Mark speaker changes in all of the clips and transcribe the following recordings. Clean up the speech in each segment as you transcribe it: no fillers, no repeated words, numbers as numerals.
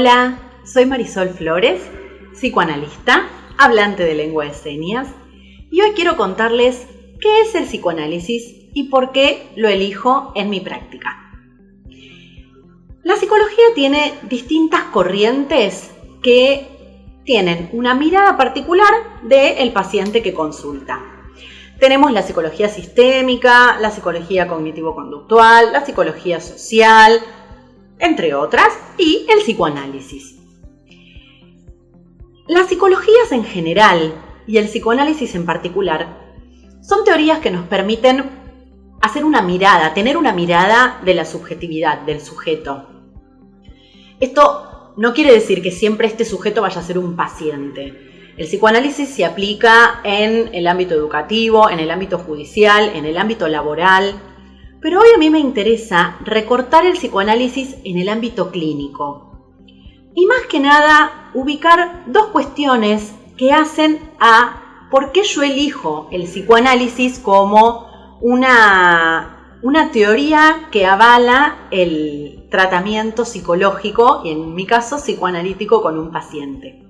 Speaker 1: Hola, soy Marisol Flores, psicoanalista, hablante de lengua de señas, y hoy quiero contarles qué es el psicoanálisis y por qué lo elijo en mi práctica. La psicología tiene distintas corrientes que tienen una mirada particular del paciente que consulta. Tenemos la psicología sistémica, la psicología cognitivo-conductual, la psicología social, entre otras, y el psicoanálisis. Las psicologías en general y el psicoanálisis en particular son teorías que nos permiten hacer una mirada, tener una mirada de la subjetividad del sujeto. Esto no quiere decir que siempre este sujeto vaya a ser un paciente. El psicoanálisis se aplica en el ámbito educativo, en el ámbito judicial, en el ámbito laboral, pero hoy a mí me interesa recortar el psicoanálisis en el ámbito clínico. Y más que nada, ubicar dos cuestiones que hacen a por qué yo elijo el psicoanálisis como una teoría que avala el tratamiento psicológico, y en mi caso psicoanalítico, con un paciente.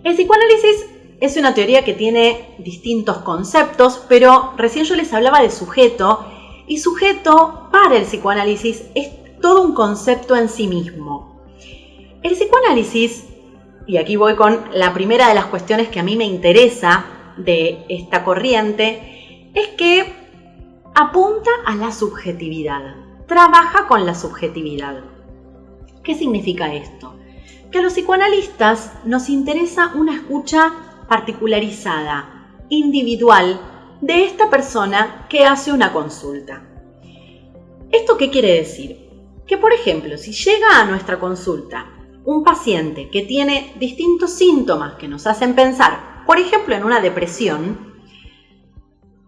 Speaker 1: El psicoanálisis es una teoría que tiene distintos conceptos, pero recién yo les hablaba de sujeto, y sujeto para el psicoanálisis es todo un concepto en sí mismo. El psicoanálisis, y aquí voy con la primera de las cuestiones que a mí me interesa de esta corriente, es que apunta a la subjetividad, trabaja con la subjetividad. ¿Qué significa esto? Que a los psicoanalistas nos interesa una escucha particularizada, individual, de esta persona que hace una consulta. ¿Esto qué quiere decir? Que, por ejemplo, si llega a nuestra consulta un paciente que tiene distintos síntomas que nos hacen pensar, por ejemplo, en una depresión,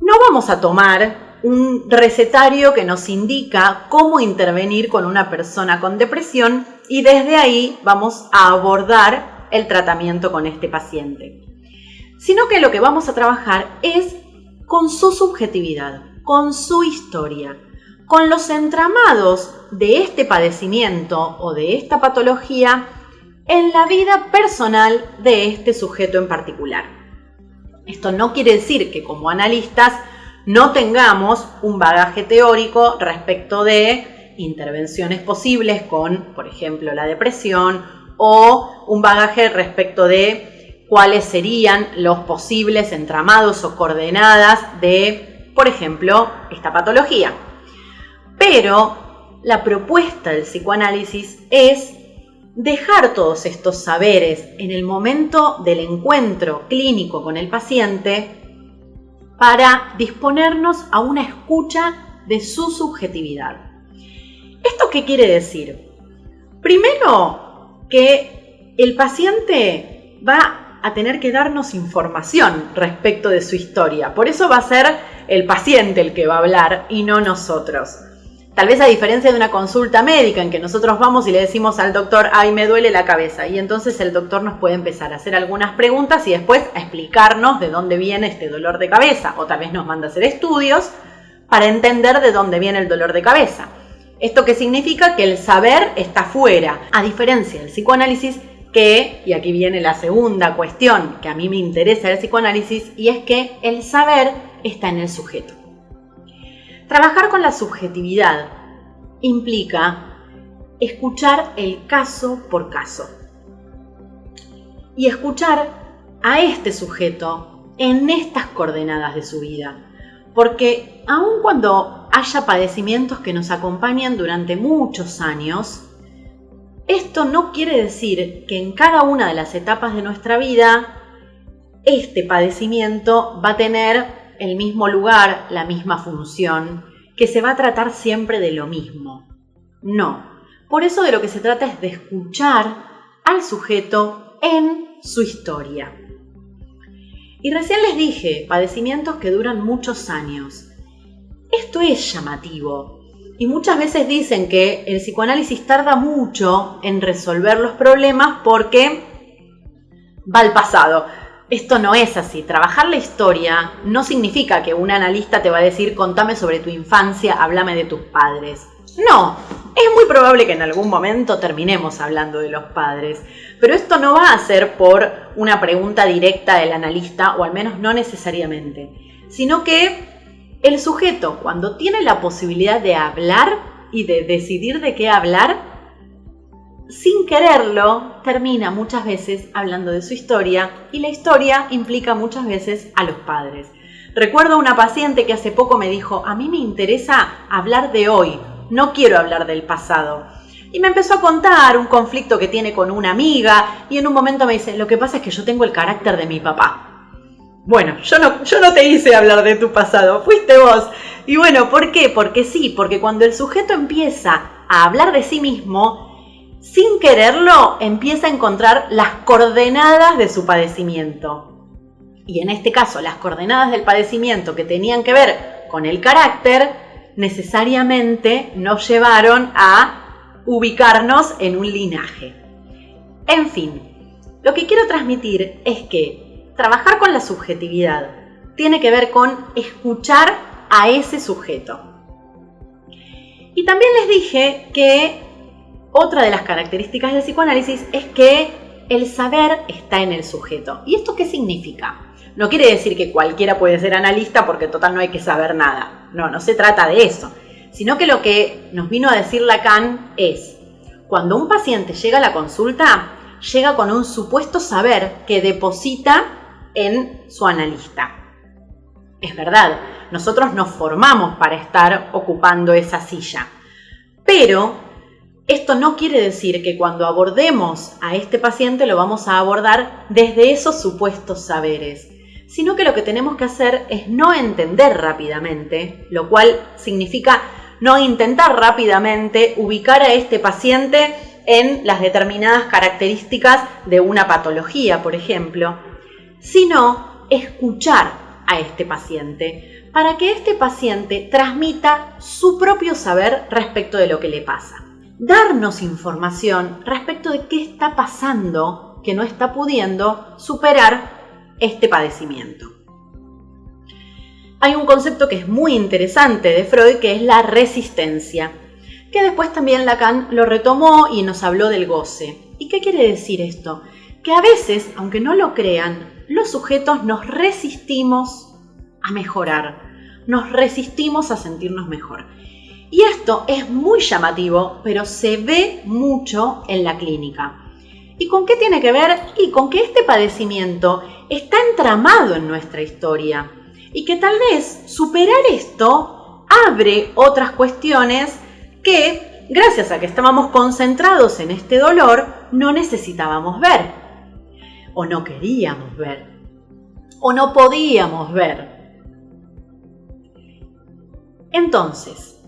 Speaker 1: no vamos a tomar un recetario que nos indica cómo intervenir con una persona con depresión y desde ahí vamos a abordar el tratamiento con este paciente. Sino que lo que vamos a trabajar es con su subjetividad, con su historia, con los entramados de este padecimiento o de esta patología en la vida personal de este sujeto en particular. Esto no quiere decir que como analistas no tengamos un bagaje teórico respecto de intervenciones posibles con, por ejemplo, la depresión, o un bagaje respecto de cuáles serían los posibles entramados o coordenadas de, por ejemplo, esta patología. Pero la propuesta del psicoanálisis es dejar todos estos saberes en el momento del encuentro clínico con el paciente para disponernos a una escucha de su subjetividad. ¿Esto qué quiere decir? Primero, que el paciente va a tener que darnos información respecto de su historia. Por eso va a ser el paciente el que va a hablar y no nosotros. Tal vez a diferencia de una consulta médica en que nosotros vamos y le decimos al doctor, ay, me duele la cabeza, y entonces el doctor nos puede empezar a hacer algunas preguntas y después a explicarnos de dónde viene este dolor de cabeza, o tal vez nos manda a hacer estudios para entender de dónde viene el dolor de cabeza. ¿Esto qué significa? Que el saber está fuera, a diferencia del psicoanálisis, que, y aquí viene la segunda cuestión que a mí me interesa del psicoanálisis, y es que el saber está en el sujeto. Trabajar con la subjetividad implica escuchar el caso por caso y escuchar a este sujeto en estas coordenadas de su vida, porque aun cuando haya padecimientos que nos acompañan durante muchos años, esto no quiere decir que en cada una de las etapas de nuestra vida este padecimiento va a tener el mismo lugar, la misma función, que se va a tratar siempre de lo mismo. No. Por eso de lo que se trata es de escuchar al sujeto en su historia. Y recién les dije, padecimientos que duran muchos años. Esto es llamativo. Y muchas veces dicen que el psicoanálisis tarda mucho en resolver los problemas porque va al pasado. Esto no es así. Trabajar la historia no significa que un analista te va a decir, contame sobre tu infancia, háblame de tus padres. No, Es muy probable que en algún momento terminemos hablando de los padres, pero esto no va a ser por una pregunta directa del analista, o al menos no necesariamente, sino que el sujeto, cuando tiene la posibilidad de hablar y de decidir de qué hablar, sin quererlo, termina muchas veces hablando de su historia, y la historia implica muchas veces a los padres. Recuerdo una paciente que hace poco me dijo: a mí me interesa hablar de hoy, no quiero hablar del pasado. Y me empezó a contar un conflicto que tiene con una amiga, y en un momento me dice: lo que pasa es que yo tengo el carácter de mi papá. Bueno, yo no te hice hablar de tu pasado, fuiste vos. Y bueno, ¿por qué? Porque sí, porque cuando el sujeto empieza a hablar de sí mismo, sin quererlo, empieza a encontrar las coordenadas de su padecimiento. Y en este caso, las coordenadas del padecimiento que tenían que ver con el carácter, necesariamente nos llevaron a ubicarnos en un linaje. En fin, lo que quiero transmitir es que trabajar con la subjetividad tiene que ver con escuchar a ese sujeto. Y también les dije que otra de las características del psicoanálisis es que el saber está en el sujeto. ¿Y esto qué significa? No quiere decir que cualquiera puede ser analista porque total no hay que saber nada. No se trata de eso. Sino que lo que nos vino a decir Lacan es: cuando un paciente llega a la consulta, llega con un supuesto saber que deposita en su analista. Es verdad, nosotros nos formamos para estar ocupando esa silla. Pero esto no quiere decir que cuando abordemos a este paciente lo vamos a abordar desde esos supuestos saberes, sino que lo que tenemos que hacer es no entender rápidamente, lo cual significa no intentar rápidamente ubicar a este paciente en las determinadas características de una patología, por ejemplo, sino escuchar a este paciente para que este paciente transmita su propio saber respecto de lo que le pasa. Darnos información respecto de qué está pasando que no está pudiendo superar este padecimiento. Hay un concepto que es muy interesante de Freud, que es la resistencia, que después también Lacan lo retomó y nos habló del goce. ¿Y qué quiere decir esto? Que a veces, aunque no lo crean, los sujetos nos resistimos a mejorar, nos resistimos a sentirnos mejor. Y esto es muy llamativo, pero se ve mucho en la clínica. ¿Y con qué tiene que ver? Y con que este padecimiento está entramado en nuestra historia y que tal vez superar esto abre otras cuestiones que, gracias a que estábamos concentrados en este dolor, no necesitábamos ver, o no queríamos ver, o no podíamos ver. Entonces,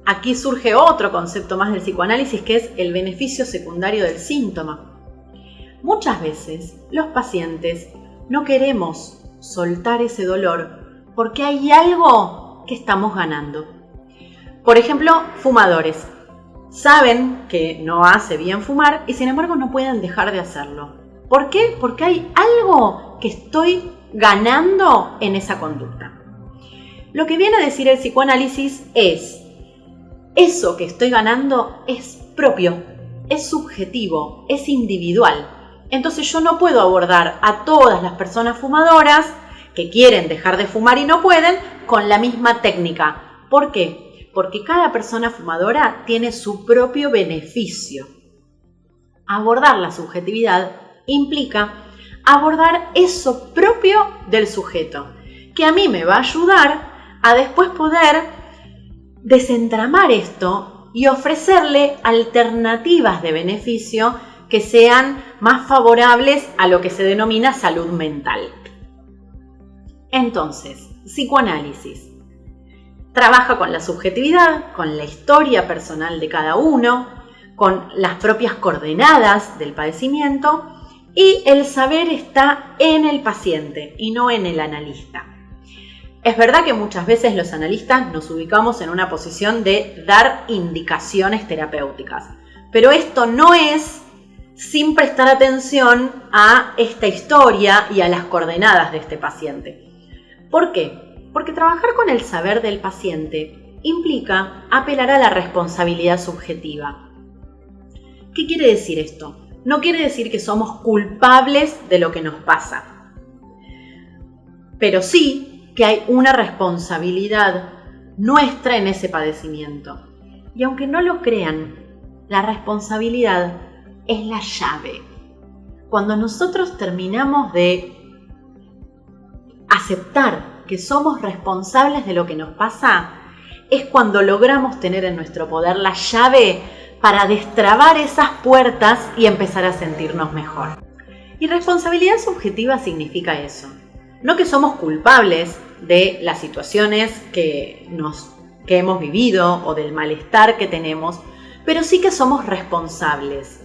Speaker 1: aquí surge otro concepto más del psicoanálisis, que es el beneficio secundario del síntoma. Muchas veces los pacientes no queremos soltar ese dolor porque hay algo que estamos ganando. Por ejemplo, fumadores. Saben que no hace bien fumar y sin embargo no pueden dejar de hacerlo. ¿Por qué? Porque hay algo que estoy ganando en esa conducta. Lo que viene a decir el psicoanálisis es: eso que estoy ganando es propio, es subjetivo, es individual. Entonces yo no puedo abordar a todas las personas fumadoras que quieren dejar de fumar y no pueden con la misma técnica. ¿Por qué? Porque cada persona fumadora tiene su propio beneficio. Abordar la subjetividad implica abordar eso propio del sujeto, que a mí me va a ayudar a después poder desentramar esto y ofrecerle alternativas de beneficio que sean más favorables a lo que se denomina salud mental. Entonces, psicoanálisis trabaja con la subjetividad, con la historia personal de cada uno, con las propias coordenadas del padecimiento, y el saber está en el paciente y no en el analista. Es verdad que muchas veces los analistas nos ubicamos en una posición de dar indicaciones terapéuticas, pero esto no es sin prestar atención a esta historia y a las coordenadas de este paciente. ¿Por qué? Porque trabajar con el saber del paciente implica apelar a la responsabilidad subjetiva. ¿Qué quiere decir esto? No quiere decir que somos culpables de lo que nos pasa, pero sí que hay una responsabilidad nuestra en ese padecimiento. Y aunque no lo crean, la responsabilidad es la llave. Cuando nosotros terminamos de aceptar que somos responsables de lo que nos pasa, es cuando logramos tener en nuestro poder la llave para destrabar esas puertas y empezar a sentirnos mejor. Y responsabilidad subjetiva significa eso. No que somos culpables de las situaciones que hemos vivido o del malestar que tenemos, pero sí que somos responsables.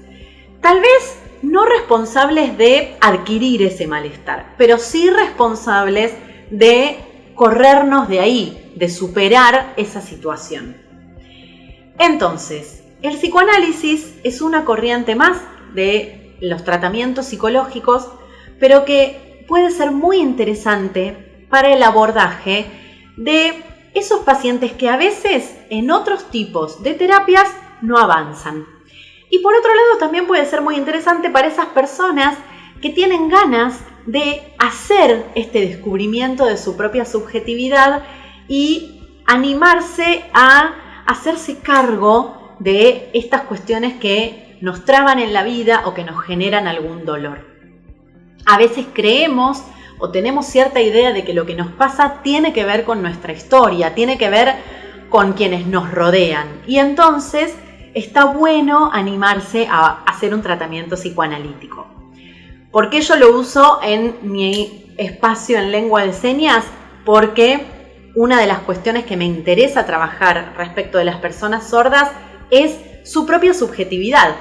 Speaker 1: Tal vez no responsables de adquirir ese malestar, pero sí responsables de corrernos de ahí, de superar esa situación. Entonces, el psicoanálisis es una corriente más de los tratamientos psicológicos, pero que puede ser muy interesante para el abordaje de esos pacientes que a veces en otros tipos de terapias no avanzan. Y por otro lado también puede ser muy interesante para esas personas que tienen ganas de hacer este descubrimiento de su propia subjetividad y animarse a hacerse cargo de estas cuestiones que nos traban en la vida o que nos generan algún dolor. A veces creemos o tenemos cierta idea de que lo que nos pasa tiene que ver con nuestra historia, tiene que ver con quienes nos rodean. Y entonces está bueno animarse a hacer un tratamiento psicoanalítico. ¿Por qué yo lo uso en mi espacio en lengua de señas? Porque una de las cuestiones que me interesa trabajar respecto de las personas sordas es su propia subjetividad.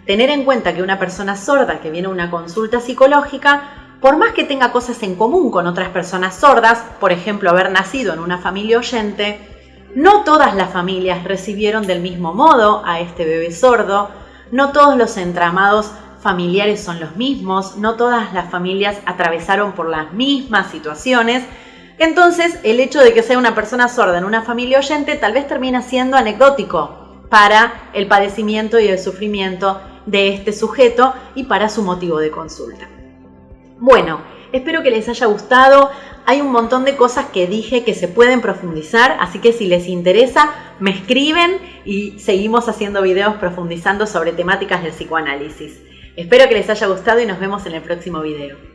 Speaker 1: Tener en cuenta que una persona sorda que viene a una consulta psicológica, por más que tenga cosas en común con otras personas sordas, por ejemplo, haber nacido en una familia oyente, no todas las familias recibieron del mismo modo a este bebé sordo, no todos los entramados familiares son los mismos, no todas las familias atravesaron por las mismas situaciones. Entonces, el hecho de que sea una persona sorda en una familia oyente tal vez termina siendo anecdótico para el padecimiento y el sufrimiento de este sujeto y para su motivo de consulta. Bueno, espero que les haya gustado. Hay un montón de cosas que dije que se pueden profundizar, así que si les interesa, me escriben y seguimos haciendo videos profundizando sobre temáticas del psicoanálisis. Espero que les haya gustado y nos vemos en el próximo video.